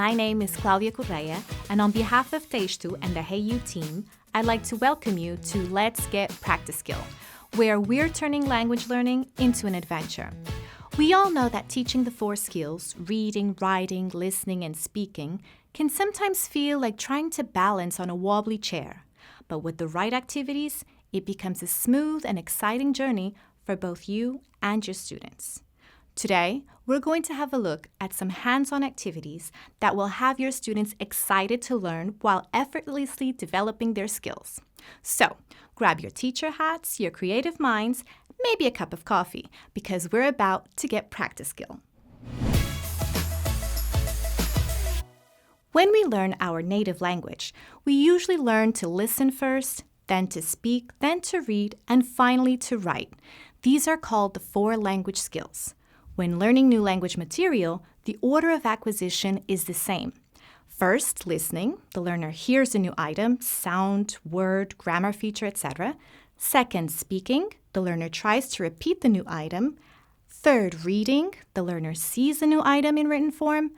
My name is Cláudia Correia, and on behalf of TEXTO and the Hey You team, I'd like to welcome you to Let's Get practi-skill, where we're turning language learning into an adventure. We all know that teaching the 4 skills, reading, writing, listening, and speaking, can sometimes feel like trying to balance on a wobbly chair. But with the right activities, it becomes a smooth and exciting journey for both you and your students. Today, we're going to have a look at some hands-on activities that will have your students excited to learn while effortlessly developing their skills. So, grab your teacher hats, your creative minds, maybe a cup of coffee, because we're about to get practi-skill. When we learn our native language, we usually learn to listen first, then to speak, then to read, and finally to write. These are called the 4 language skills. When learning new language material, the order of acquisition is the same. First, listening. The learner hears a new item, sound, word, grammar feature, etc. Second, speaking. The learner tries to repeat the new item. Third, reading. The learner sees the new item in written form.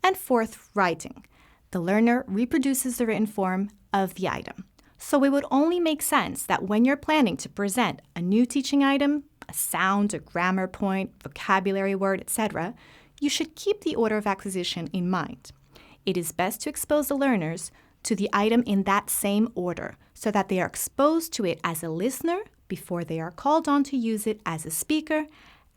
And fourth, writing. The learner reproduces the written form of the item. So it would only make sense that when you're planning to present a new teaching item, a sound, a grammar point, vocabulary word, etc., you should keep the order of acquisition in mind. It is best to expose the learners to the item in that same order so that they are exposed to it as a listener before they are called on to use it as a speaker,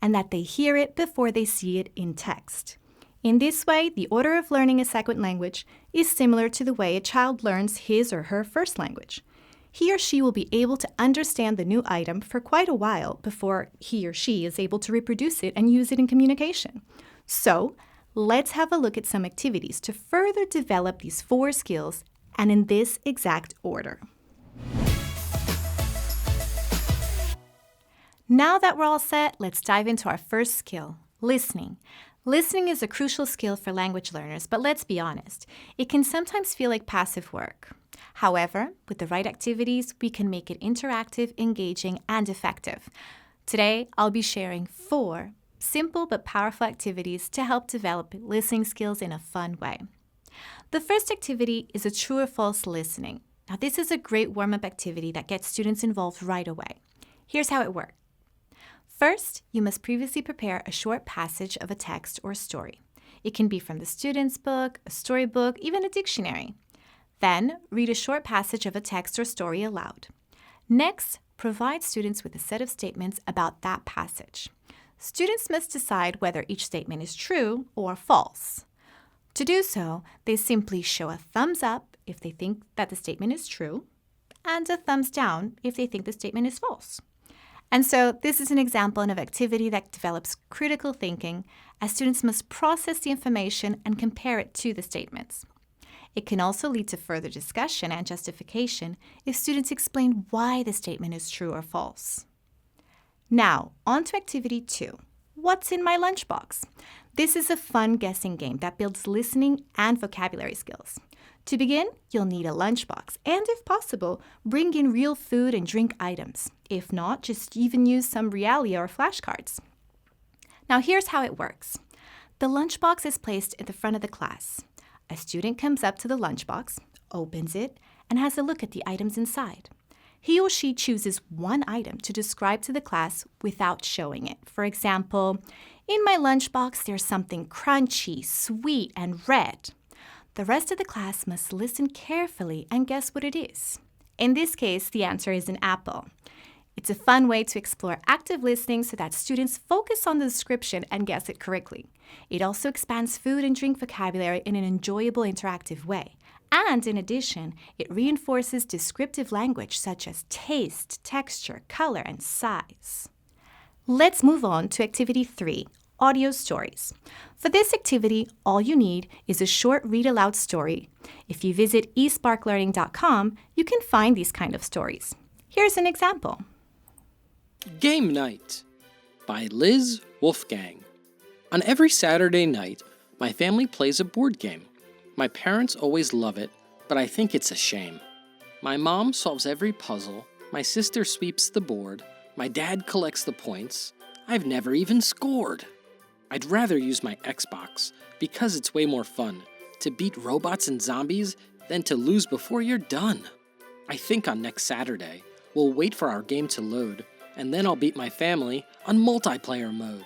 and that they hear it before they see it in text. In this way, the order of learning a second language is similar to the way a child learns his or her first language. He or she will be able to understand the new item for quite a while before he or she is able to reproduce it and use it in communication. So, let's have a look at some activities to further develop these 4 skills, and in this exact order. Now that we're all set, let's dive into our first skill, listening. Listening is a crucial skill for language learners, but let's be honest, it can sometimes feel like passive work. However, with the right activities, we can make it interactive, engaging, and effective. Today, I'll be sharing 4 simple but powerful activities to help develop listening skills in a fun way. The first activity is a true or false listening. Now, this is a great warm-up activity that gets students involved right away. Here's how it works. First, you must previously prepare a short passage of a text or story. It can be from the student's book, a storybook, even a dictionary. Then, read a short passage of a text or story aloud. Next, provide students with a set of statements about that passage. Students must decide whether each statement is true or false. To do so, they simply show a thumbs up if they think that the statement is true, and a thumbs down if they think the statement is false. And so this is an example of an activity that develops critical thinking, as students must process the information and compare it to the statements. It can also lead to further discussion and justification if students explain why the statement is true or false. Now, on to activity 2. What's in my lunchbox? This is a fun guessing game that builds listening and vocabulary skills. To begin, you'll need a lunchbox, and if possible, bring in real food and drink items. If not, just even use some realia or flashcards. Now here's how it works. The lunchbox is placed at the front of the class. A student comes up to the lunchbox, opens it, and has a look at the items inside. He or she chooses one item to describe to the class without showing it. For example, in my lunchbox there's something crunchy, sweet, and red. The rest of the class must listen carefully and guess what it is. In this case, the answer is an apple. It's a fun way to explore active listening so that students focus on the description and guess it correctly. It also expands food and drink vocabulary in an enjoyable, interactive way. And in addition, it reinforces descriptive language such as taste, texture, color, and size. Let's move on to activity 3, audio stories. For this activity, all you need is a short read-aloud story. If you visit esparklearning.com, you can find these kind of stories. Here's an example. Game Night by Liz Wolfgang. On every Saturday night, my family plays a board game. My parents always love it, but I think it's a shame. My mom solves every puzzle, my sister sweeps the board, my dad collects the points. I've never even scored. I'd rather use my Xbox because it's way more fun to beat robots and zombies than to lose before you're done. I think on next Saturday, we'll wait for our game to load, and then I'll beat my family on multiplayer mode.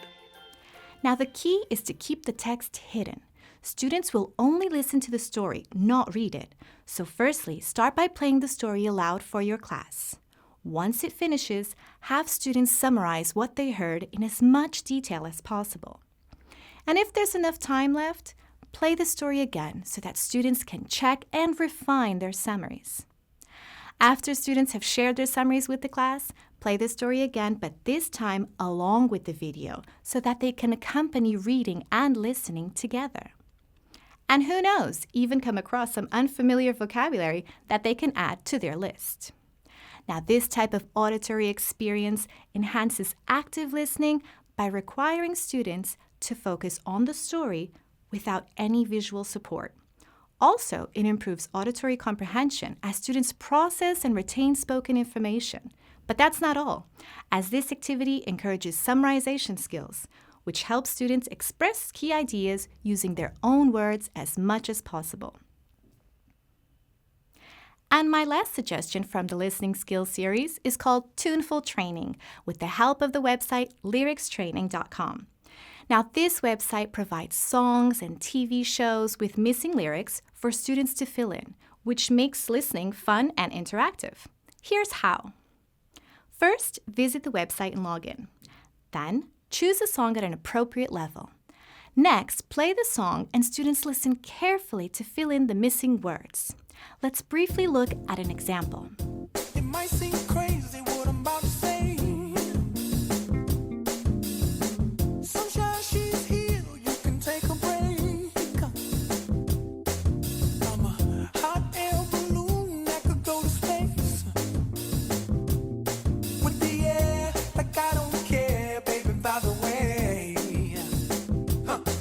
Now the key is to keep the text hidden. Students will only listen to the story, not read it. So firstly, start by playing the story aloud for your class. Once it finishes, have students summarize what they heard in as much detail as possible. And if there's enough time left, play the story again so that students can check and refine their summaries. After students have shared their summaries with the class, play the story again, but this time along with the video so that they can accompany reading and listening together. And who knows, even come across some unfamiliar vocabulary that they can add to their list. Now, this type of auditory experience enhances active listening by requiring students to focus on the story without any visual support. Also, it improves auditory comprehension as students process and retain spoken information. But that's not all, as this activity encourages summarization skills, which helps students express key ideas using their own words as much as possible. And my last suggestion from the Listening Skills series is called Tuneful Training, with the help of the website lyricstraining.com. Now, this website provides songs and TV shows with missing lyrics for students to fill in, which makes listening fun and interactive. Here's how. First, visit the website and log in. Then, choose a song at an appropriate level. Next, play the song and students listen carefully to fill in the missing words. Let's briefly look at an example. It might seem crazy what I'm about to say. Sunshine, she's here, you can take a break. I'm a hot air balloon that could go to space. With the air, like I don't care, baby, by the way.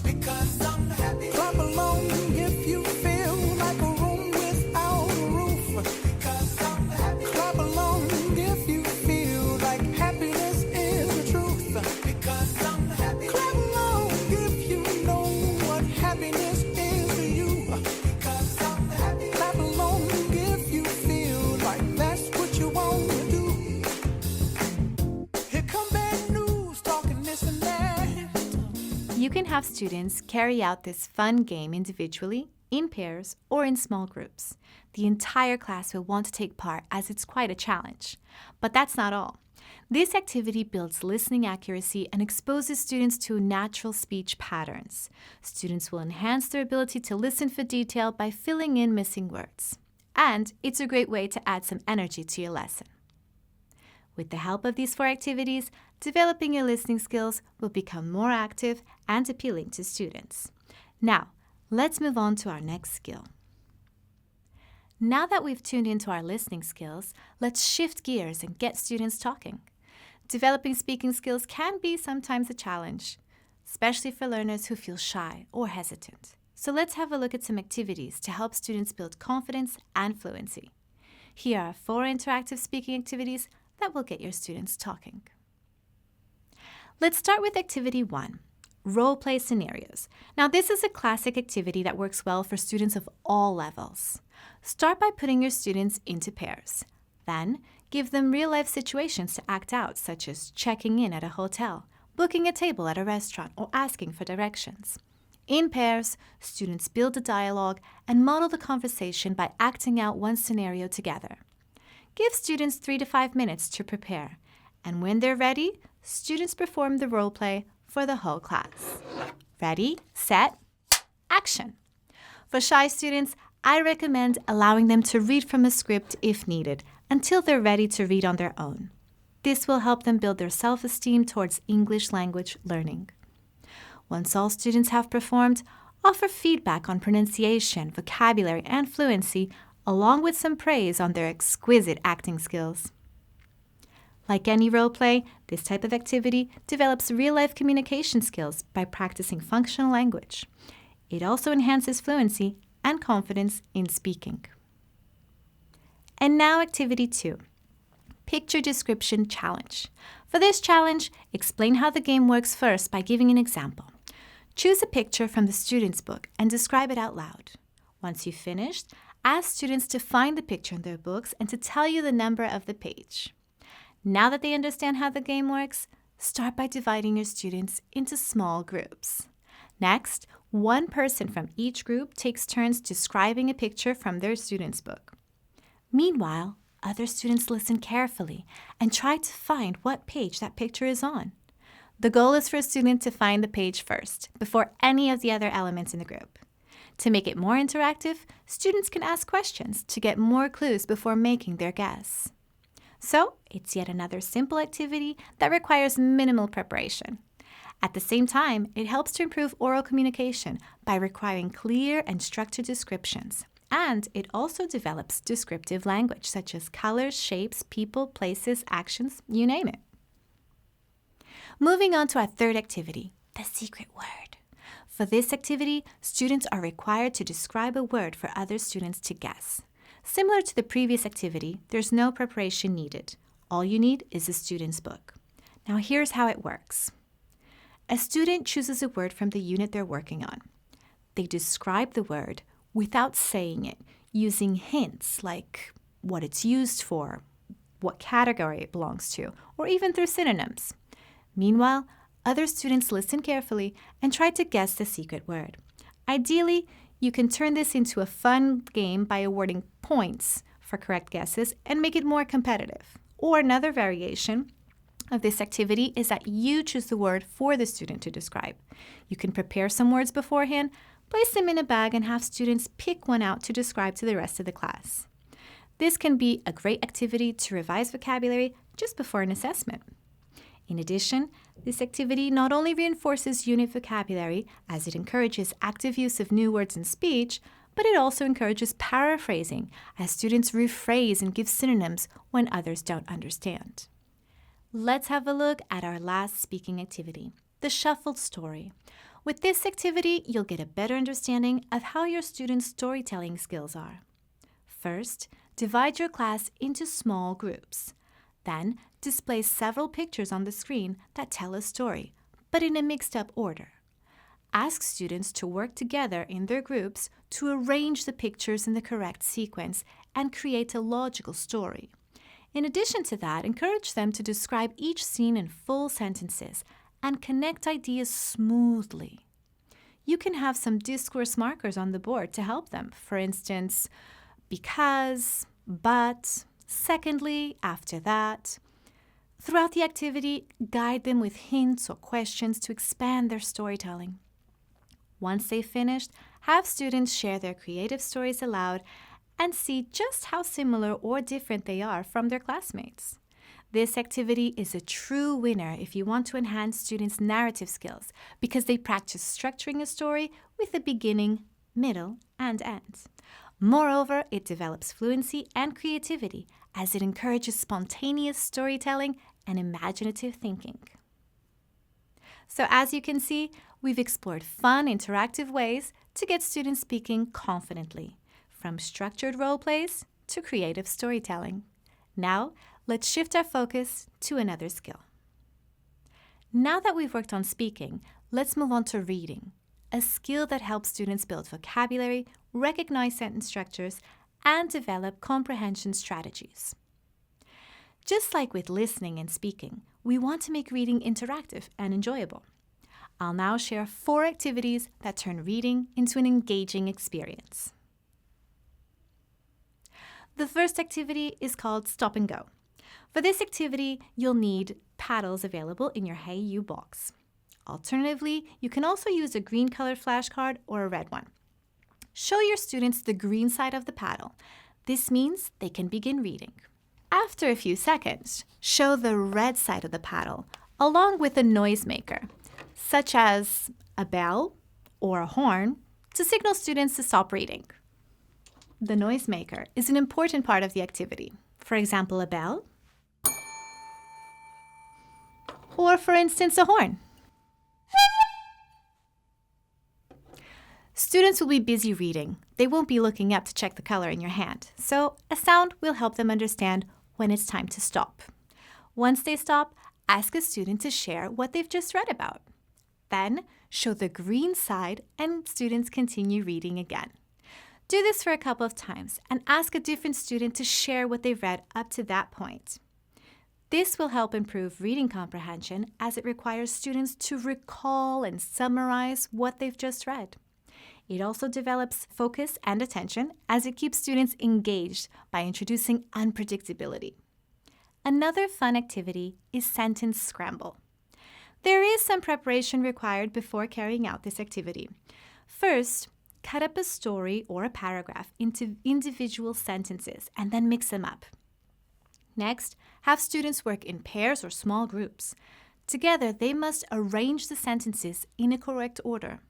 Because I'm happy. Clap along if you feel like a room without a roof. Because I'm happy. Clap along if you feel like happiness is the truth. Because I'm happy. Clap along if you know what happiness is to you. Because I'm happy. Clap along if you feel like that's what you want to do. Here come bad news, talking this and that. You can have students carry out this fun game individually, in pairs, or in small groups. The entire class will want to take part as it's quite a challenge. But that's not all. This activity builds listening accuracy and exposes students to natural speech patterns. Students will enhance their ability to listen for detail by filling in missing words. And it's a great way to add some energy to your lesson. With the help of these 4 activities, developing your listening skills will become more active and appealing to students. Now, let's move on to our next skill. Now that we've tuned into our listening skills, let's shift gears and get students talking. Developing speaking skills can be sometimes a challenge, especially for learners who feel shy or hesitant. So let's have a look at some activities to help students build confidence and fluency. Here are 4 interactive speaking activities that will get your students talking. Let's start with activity 1, role play scenarios. Now, this is a classic activity that works well for students of all levels. Start by putting your students into pairs. Then, give them real-life situations to act out, such as checking in at a hotel, booking a table at a restaurant, or asking for directions. In pairs, students build a dialogue and model the conversation by acting out one scenario together. Give students 3 to 5 minutes to prepare, and when they're ready, students perform the role play for the whole class. Ready, set, action. For shy students, I recommend allowing them to read from a script if needed until they're ready to read on their own. This will help them build their self-esteem towards English language learning. Once all students have performed, offer feedback on pronunciation, vocabulary, and fluency, along with some praise on their exquisite acting skills. Like any role play, this type of activity develops real-life communication skills by practicing functional language. It also enhances fluency and confidence in speaking. And now activity 2, picture description challenge. For this challenge, explain how the game works first by giving an example. Choose a picture from the student's book and describe it out loud. Once you've finished, ask students to find the picture in their books and to tell you the number of the page. Now that they understand how the game works, start by dividing your students into small groups. Next, one person from each group takes turns describing a picture from their student's book. Meanwhile, other students listen carefully and try to find what page that picture is on. The goal is for a student to find the page first, before any of the other elements in the group. To make it more interactive, students can ask questions to get more clues before making their guess. So, it's yet another simple activity that requires minimal preparation. At the same time, it helps to improve oral communication by requiring clear and structured descriptions. And it also develops descriptive language such as colors, shapes, people, places, actions, you name it. Moving on to our third activity, the secret word. For this activity, students are required to describe a word for other students to guess. Similar to the previous activity, there's no preparation needed. All you need is a student's book. Now here's how it works. A student chooses a word from the unit they're working on. They describe the word without saying it, using hints like what it's used for, what category it belongs to, or even through synonyms. Meanwhile, other students listen carefully and try to guess the secret word. Ideally, you can turn this into a fun game by awarding points for correct guesses and make it more competitive. Or another variation of this activity is that you choose the word for the student to describe. You can prepare some words beforehand, place them in a bag, and have students pick one out to describe to the rest of the class. This can be a great activity to revise vocabulary just before an assessment. In addition, this activity not only reinforces unit vocabulary, as it encourages active use of new words in speech, but it also encourages paraphrasing, as students rephrase and give synonyms when others don't understand. Let's have a look at our last speaking activity, the shuffled story. With this activity, you'll get a better understanding of how your students' storytelling skills are. First, divide your class into small groups. Then, display several pictures on the screen that tell a story, but in a mixed-up order. Ask students to work together in their groups to arrange the pictures in the correct sequence and create a logical story. In addition to that, encourage them to describe each scene in full sentences and connect ideas smoothly. You can have some discourse markers on the board to help them. For instance, because, but, secondly, after that. Throughout the activity, guide them with hints or questions to expand their storytelling. Once they've finished, have students share their creative stories aloud and see just how similar or different they are from their classmates. This activity is a true winner if you want to enhance students' narrative skills because they practice structuring a story with a beginning, middle, and end. Moreover, it develops fluency and creativity as it encourages spontaneous storytelling and imaginative thinking. So as you can see, we've explored fun, interactive ways to get students speaking confidently, from structured role plays to creative storytelling. Now, let's shift our focus to another skill. Now that we've worked on speaking, let's move on to reading, a skill that helps students build vocabulary, recognize sentence structures, and develop comprehension strategies. Just like with listening and speaking, we want to make reading interactive and enjoyable. I'll now share 4 activities that turn reading into an engaging experience. The first activity is called Stop and Go. For this activity, you'll need paddles available in your Hey You box. Alternatively, you can also use a green colored flashcard or a red one. Show your students the green side of the paddle. This means they can begin reading. After a few seconds, show the red side of the paddle along with a noisemaker, such as a bell or a horn, to signal students to stop reading. The noisemaker is an important part of the activity. For example, a bell, or for instance, a horn. Students will be busy reading. They won't be looking up to check the color in your hand, so a sound will help them understand when it's time to stop. Once they stop, ask a student to share what they've just read about. Then, show the green side and students continue reading again. Do this for a couple of times and ask a different student to share what they've read up to that point. This will help improve reading comprehension as it requires students to recall and summarize what they've just read. It also develops focus and attention as it keeps students engaged by introducing unpredictability. Another fun activity is sentence scramble. There is some preparation required before carrying out this activity. First, cut up a story or a paragraph into individual sentences and then mix them up. Next, have students work in pairs or small groups. Together, they must arrange the sentences in a correct order.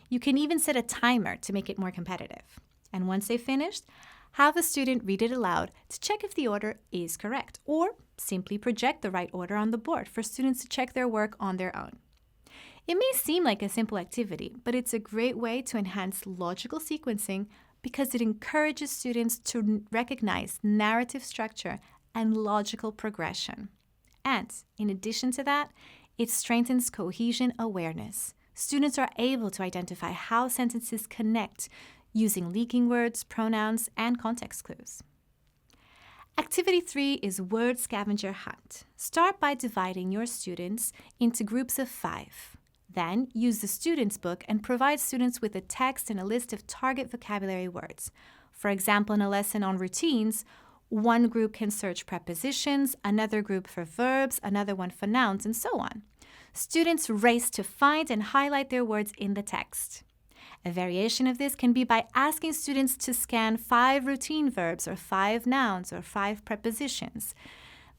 You can even set a timer to make it more competitive. And once they've finished, have a student read it aloud to check if the order is correct, or simply project the right order on the board for students to check their work on their own. It may seem like a simple activity, but it's a great way to enhance logical sequencing because it encourages students to recognize narrative structure and logical progression. And in addition to that, it strengthens cohesion awareness. Students are able to identify how sentences connect using linking words, pronouns, and context clues. Activity 3 is word scavenger hunt. Start by dividing your students into groups of 5. Then use the student's book and provide students with a text and a list of target vocabulary words. For example, in a lesson on routines, one group can search prepositions, another group for verbs, another one for nouns, and so on. Students race to find and highlight their words in the text. A variation of this can be by asking students to scan 5 routine verbs or 5 nouns or 5 prepositions.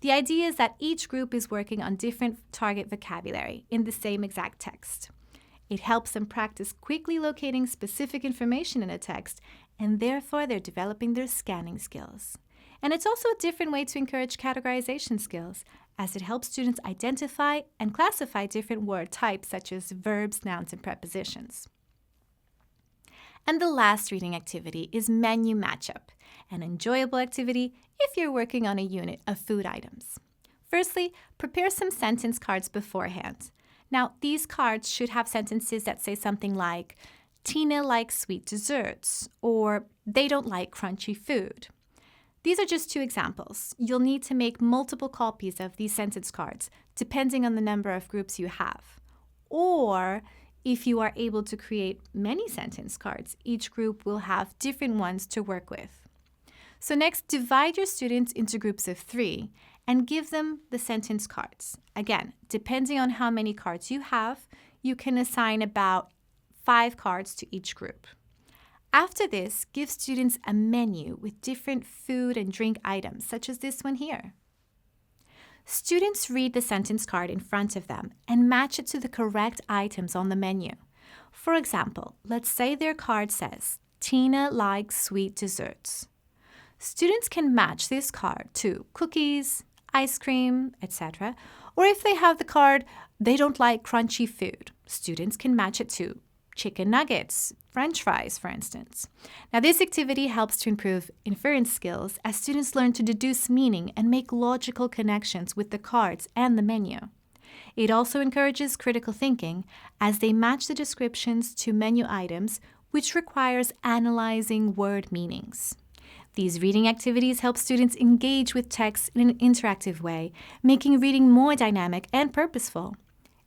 The idea is that each group is working on different target vocabulary in the same exact text. It helps them practice quickly locating specific information in a text, and therefore they're developing their scanning skills. And it's also a different way to encourage categorization skills, as it helps students identify and classify different word types such as verbs, nouns, and prepositions. And the last reading activity is menu matchup, an enjoyable activity if you're working on a unit of food items. Firstly, prepare some sentence cards beforehand. Now, these cards should have sentences that say something like, Tina likes sweet desserts, or they don't like crunchy food. These are just 2 examples. You'll need to make multiple copies of these sentence cards, depending on the number of groups you have. Or, if you are able to create many sentence cards, each group will have different ones to work with. So next, divide your students into groups of 3 and give them the sentence cards. Again, depending on how many cards you have, you can assign about 5 cards to each group. After this, give students a menu with different food and drink items, such as this one here. Students read the sentence card in front of them and match it to the correct items on the menu. For example, let's say their card says, Tina likes sweet desserts. Students can match this card to cookies, ice cream, etc. Or if they have the card, they don't like crunchy food, students can match it to chicken nuggets, French fries, for instance. Now, this activity helps to improve inference skills as students learn to deduce meaning and make logical connections with the cards and the menu. It also encourages critical thinking as they match the descriptions to menu items, which requires analyzing word meanings. These reading activities help students engage with text in an interactive way, making reading more dynamic and purposeful.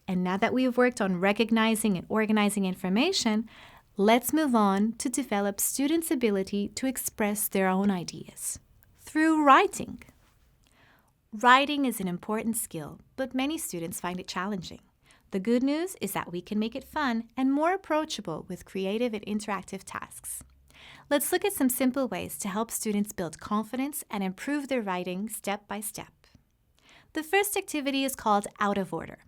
And now that we have worked on recognizing and organizing information, let's move on to develop students' ability to express their own ideas through writing. Writing is an important skill, but many students find it challenging. The good news is that we can make it fun and more approachable with creative and interactive tasks. Let's look at some simple ways to help students build confidence and improve their writing step by step. The first activity is called Out of Order.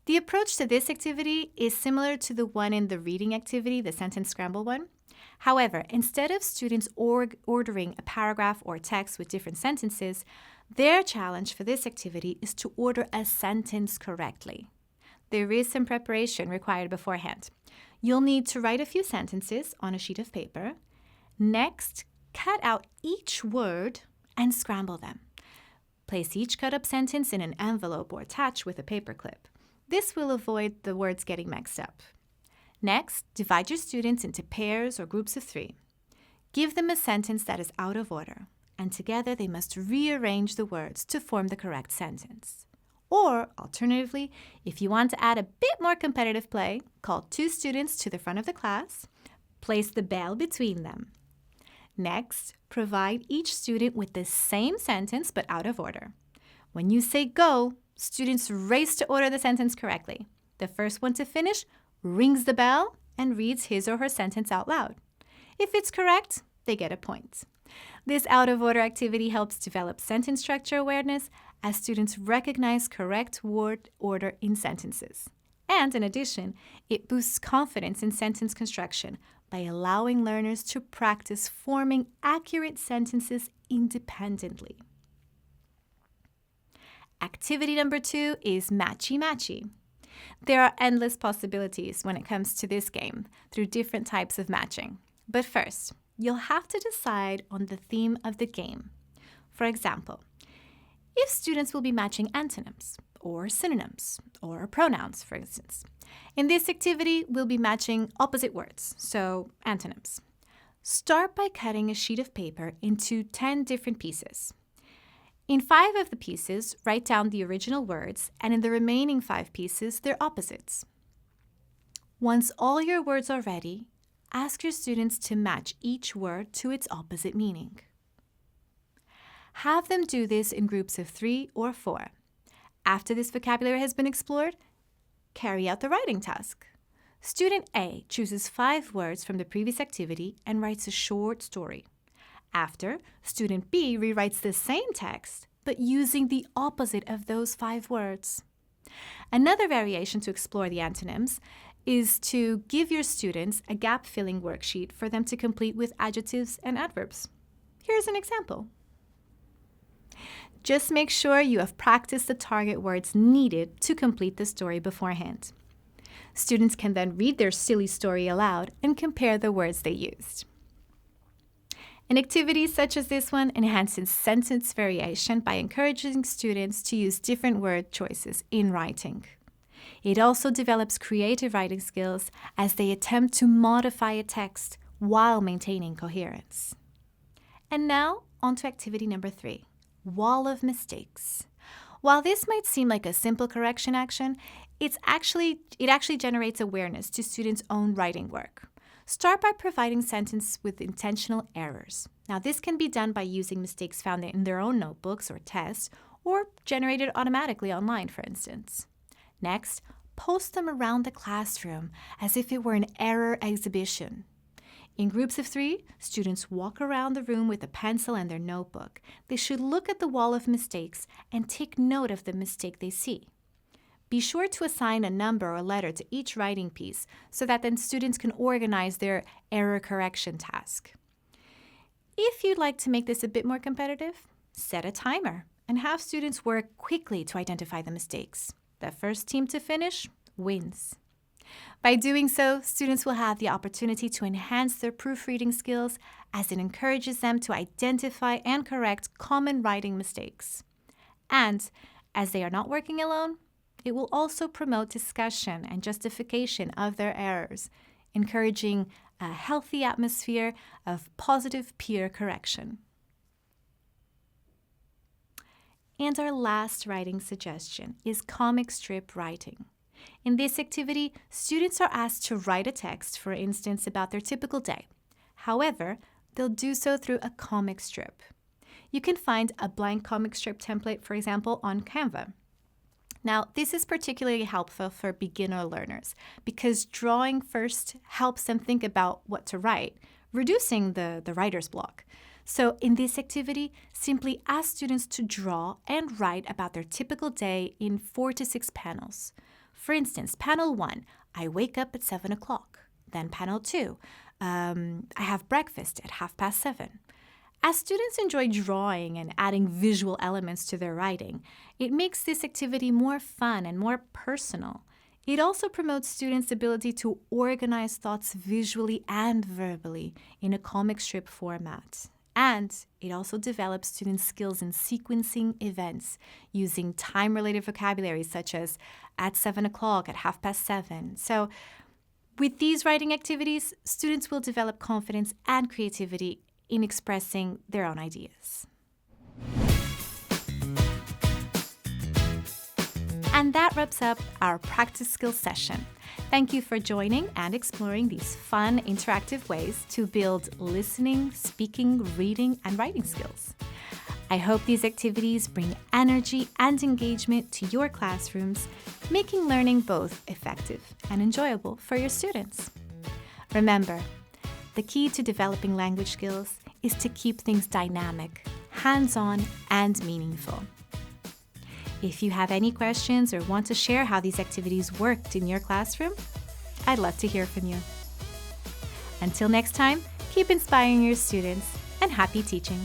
The approach to this activity is similar to the one in the reading activity, the sentence scramble one. However, instead of students ordering a paragraph or text with different sentences, their challenge for this activity is to order a sentence correctly. There is some preparation required beforehand. You'll need to write a few sentences on a sheet of paper. Next, cut out each word and scramble them. Place each cut-up sentence in an envelope or attach with a paper clip. This will avoid the words getting mixed up. Next, divide your students into pairs or groups of 3. Give them a sentence that is out of order, and together they must rearrange the words to form the correct sentence. Or, alternatively, if you want to add a bit more competitive play, call 2 students to the front of the class, place the bell between them. Next, provide each student with the same sentence but out of order. When you say go, students race to order the sentence correctly. The first one to finish rings the bell and reads his or her sentence out loud. If it's correct, they get a point. This out-of-order activity helps develop sentence structure awareness as students recognize correct word order in sentences. And in addition, it boosts confidence in sentence construction by allowing learners to practice forming accurate sentences independently. Activity number 2 is matchy-matchy. There are endless possibilities when it comes to this game through different types of matching. But first, you'll have to decide on the theme of the game. For example, if students will be matching antonyms or synonyms or pronouns, for instance. In this activity, we'll be matching opposite words, so antonyms. Start by cutting a sheet of paper into 10 different pieces. In 5 of the pieces, write down the original words, and in the remaining 5 pieces, their opposites. Once all your words are ready, ask your students to match each word to its opposite meaning. Have them do this in groups of 3 or 4. After this vocabulary has been explored, carry out the writing task. Student A chooses 5 words from the previous activity and writes a short story. After, student B rewrites the same text, but using the opposite of those 5 words. Another variation to explore the antonyms is to give your students a gap-filling worksheet for them to complete with adjectives and adverbs. Here's an example. Just make sure you have practiced the target words needed to complete the story beforehand. Students can then read their silly story aloud and compare the words they used. An activity such as this one enhances sentence variation by encouraging students to use different word choices in writing. It also develops creative writing skills as they attempt to modify a text while maintaining coherence. And now, on to activity number 3, wall of mistakes. While this might seem like a simple correction action, it actually generates awareness to students' own writing work. Start by providing sentences with intentional errors. Now, this can be done by using mistakes found in their own notebooks or tests, or generated automatically online, for instance. Next, post them around the classroom as if it were an error exhibition. In groups of 3, students walk around the room with a pencil and their notebook. They should look at the wall of mistakes and take note of the mistake they see. Be sure to assign a number or letter to each writing piece so that then students can organize their error correction task. If you'd like to make this a bit more competitive, set a timer and have students work quickly to identify the mistakes. The first team to finish wins. By doing so, students will have the opportunity to enhance their proofreading skills as it encourages them to identify and correct common writing mistakes. And as they are not working alone, it will also promote discussion and justification of their errors, encouraging a healthy atmosphere of positive peer correction. And our last writing suggestion is comic strip writing. In this activity, students are asked to write a text, for instance, about their typical day. However, they'll do so through a comic strip. You can find a blank comic strip template, for example, on Canva. Now, this is particularly helpful for beginner learners because drawing first helps them think about what to write, reducing the writer's block. So in this activity, simply ask students to draw and write about their typical day in 4 to 6 panels. For instance, panel 1, I wake up at 7 o'clock. Then panel 2, I have breakfast at 7:30. As students enjoy drawing and adding visual elements to their writing, it makes this activity more fun and more personal. It also promotes students' ability to organize thoughts visually and verbally in a comic strip format. And it also develops students' skills in sequencing events using time-related vocabulary such as at 7 o'clock, at 7:30. So With these writing activities, students will develop confidence and creativity in expressing their own ideas. And that wraps up our practi-skill session. Thank you for joining and exploring these fun, interactive ways to build listening, speaking, reading, and writing skills. I hope these activities bring energy and engagement to your classrooms, making learning both effective and enjoyable for your students. Remember, the key to developing language skills is to keep things dynamic, hands-on, and meaningful. If you have any questions or want to share how these activities worked in your classroom, I'd love to hear from you. Until next time, keep inspiring your students and happy teaching.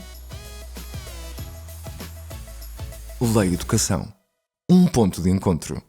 Lei Educação. Ponto de encontro.